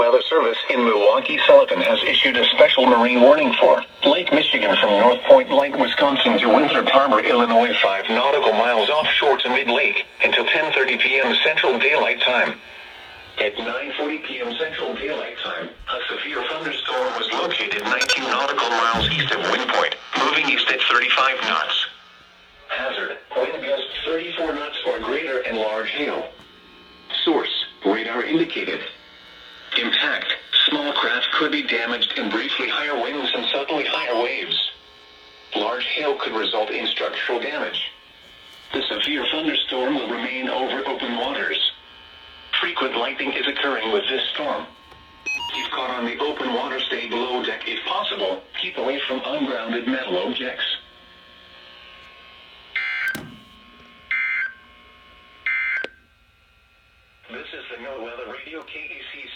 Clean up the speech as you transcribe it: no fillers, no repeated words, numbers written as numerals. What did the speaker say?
Weather Service in Milwaukee, Sullivan has issued a special marine warning for Lake Michigan from North Point Lake, Wisconsin to Winthrop Harbor, Illinois, 5 nautical miles offshore to mid-lake until 10:30 p.m. Central Daylight Time. At 9:40 p.m. Central Daylight Time, a severe thunderstorm was located 19 nautical miles east of Wind Point, moving east at 35 knots. Hazard, wind gusts 34 knots or greater and large hail. Source, radar indicated. Impact, small craft could be damaged and briefly higher winds and suddenly higher waves. Large hail could result in structural damage. The severe thunderstorm will remain over open waters. Frequent lightning is occurring with this storm. If caught on the open water, stay below deck if possible. Keep away from ungrounded metal objects. This is the NOAA Weather Radio KEC60.